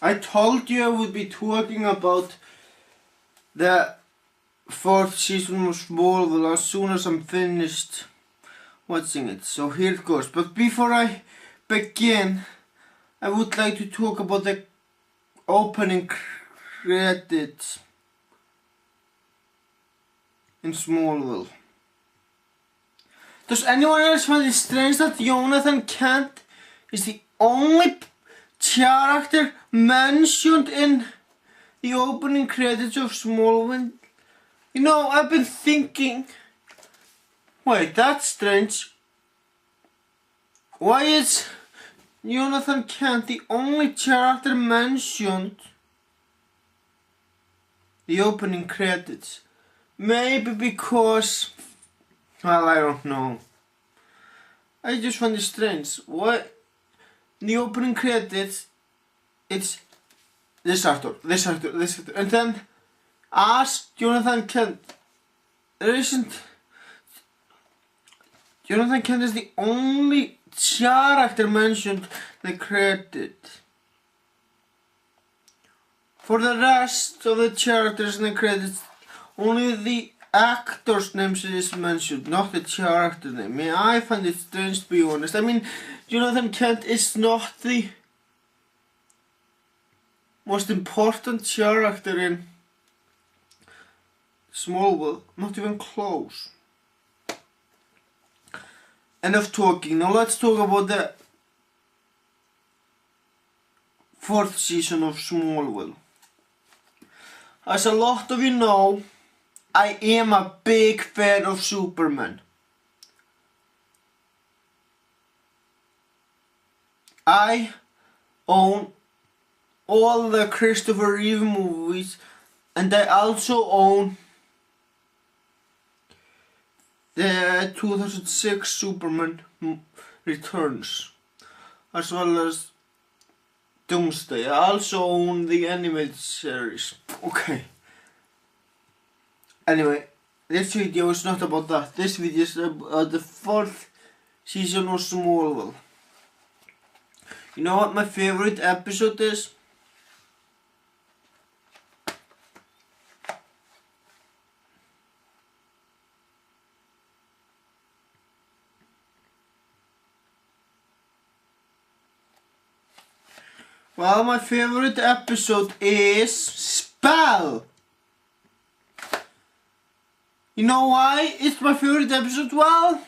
I told you I would be talking about the 4th season of Smallville as soon as I'm finished watching it. So here it goes. But before I begin, I would like to talk about the opening credits in Smallville. Does anyone else find it strange that Jonathan Kent is the only character mentioned in the opening credits of Smallville? You know, I've been thinking, wait, that's strange. Why is Jonathan Kent the only character mentioned in the opening credits? Maybe because, well, I don't know. I just find it strange. Why? In the opening credits, it's this actor, and then as Jonathan Kent, Jonathan Kent is the only character mentioned in the credit. For the rest of the characters in the credits, only the actor's name is mentioned, not the character name. I find it strange, to be honest. I mean, Jonathan Kent is not the most important character in Smallville, not even close. Enough talking, now let's talk about the 4th season of Smallville. As a lot of you know, I am a big fan of Superman. I own all the Christopher Reeve movies, and I also own the 2006 Superman Returns, as well as Doomsday. I also own the animated series. Okay. Anyway, this video is not about that. This video is about the 4th season of Smallville. You know what my favorite episode is? Well, my favorite episode is Spell. You know why it's my favorite episode? Well,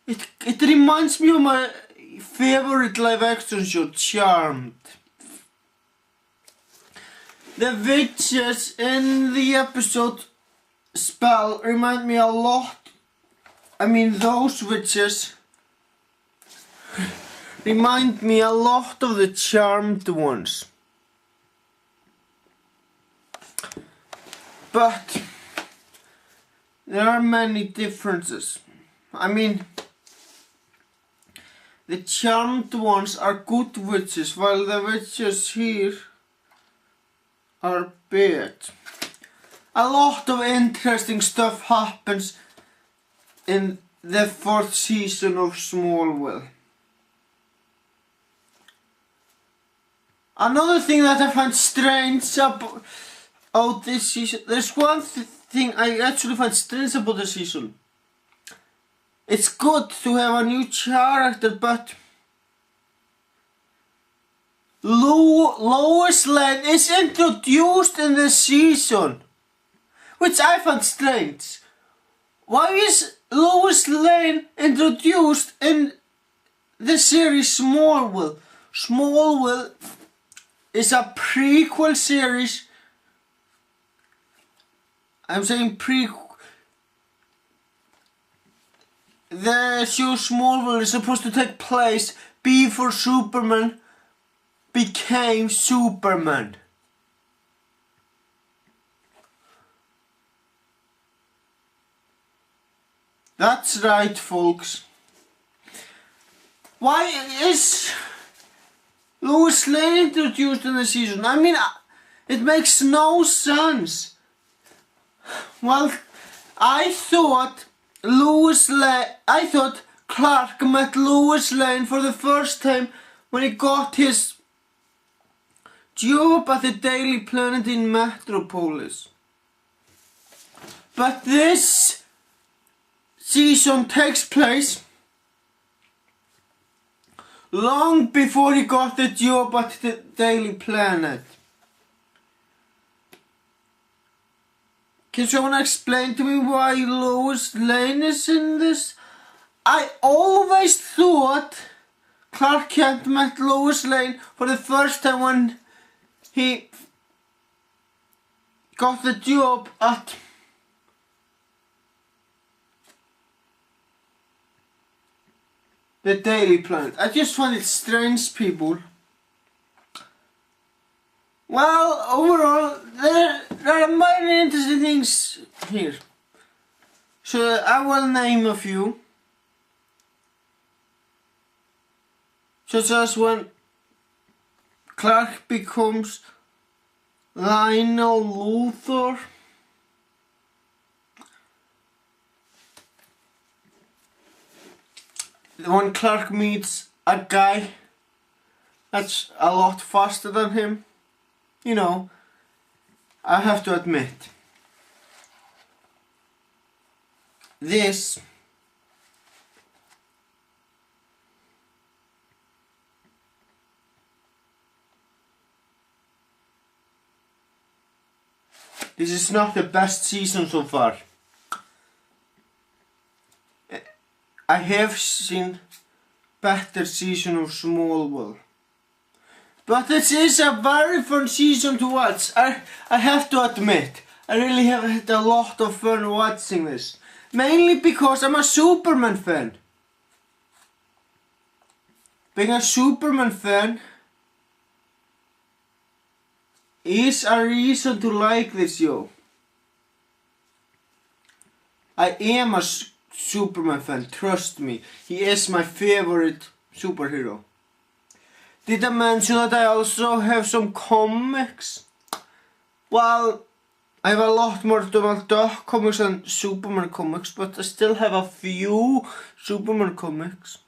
it reminds me of my favorite live action show, Charmed. The witches in the episode Spell remind me a lot. I mean, those witches remind me a lot of the Charmed ones. But there are many differences. I mean, the Charmed ones are good witches, while the witches here are bad. A lot of interesting stuff happens in the 4th season of Smallville. Another thing that I find strange about this season, there's one thing I actually find strange about this season. It's good to have a new character, but Lois Lane is introduced in this season, which I find strange. Why is Lois Lane introduced in the series Smallville? Smallville is a prequel series. I'm saying prequel. The show Smallville is supposed to take place before Superman became Superman. That's right, folks. Why is Lois Lane introduced in the season? I mean, it makes no sense. Well, I thought Clark met Lois Lane for the first time when he got his job at the Daily Planet in Metropolis. But this season takes place long before he got the job at the Daily Planet. Can someone explain to me why Lois Lane is in this? I always thought Clark Kent met Lois Lane for the first time when he got the job at the Daily Planet. I just find it strange, people. Well, overall, there are many interesting things here. So I will name a few. Such as when Clark becomes Lionel Luthor. When Clark meets a guy that's a lot faster than him. You know, I have to admit, this is not the best season so far. I have seen better season of Smallville. But this is a very fun season to watch. I have to admit, I really have had a lot of fun watching this. Mainly because I'm a Superman fan. Being a Superman fan is a reason to like this show. I am a Superman fan, trust me. He is my favorite superhero. Did I mention that I also have some comics? Well, I have a lot more Donald Duck comics than Superman comics, but I still have a few Superman comics.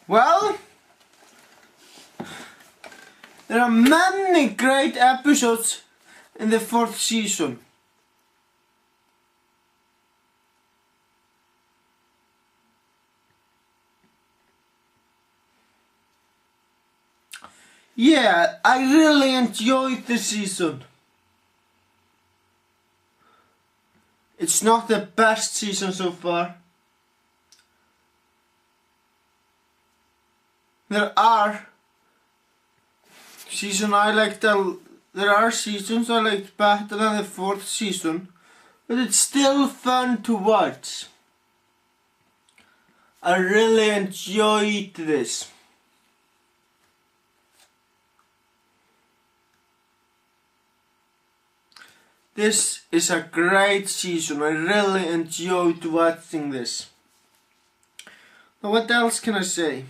Well, there are many great episodes in the 4th season. Yeah, I really enjoyed the season. It's not the best season so far. There are seasons I liked better than the 4th season, but it's still fun to watch. I really enjoyed this. This is a great season. I really enjoyed watching this. Now what else can I say?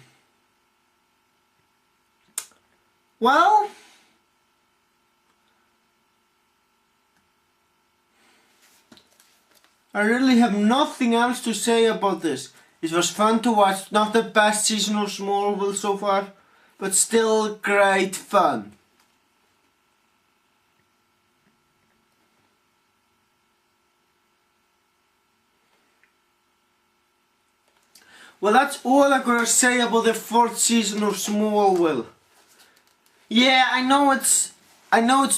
Well, I really have nothing else to say about this. It was fun to watch. Not the best season of Smallville so far, but still great fun. Well, that's all I gotta say about the 4th season of Smallville. Yeah, I know it's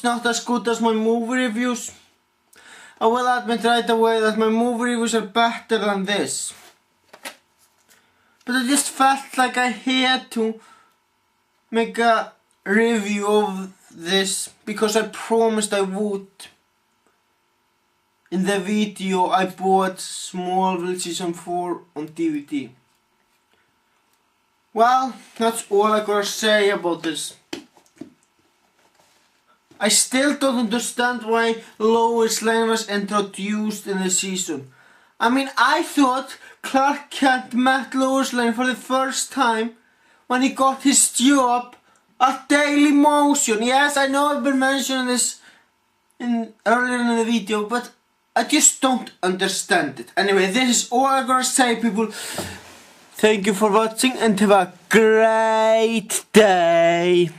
not as good as my movie reviews. I will admit right away that my movie reviews are better than this. But I just felt like I had to make a review of this because I promised I would. In the video I bought Smallville season 4 on DVD. Well, that's all I gotta say about this. I still don't understand why Lois Lane was introduced in the season. I mean, I thought Clark Kent met Lois Lane for the first time when he got his job at Daily Motion. Yes, I know I've been mentioning this earlier in the video, but I just don't understand it. Anyway, this is all I gotta say, people. Thank you for watching and have a great day.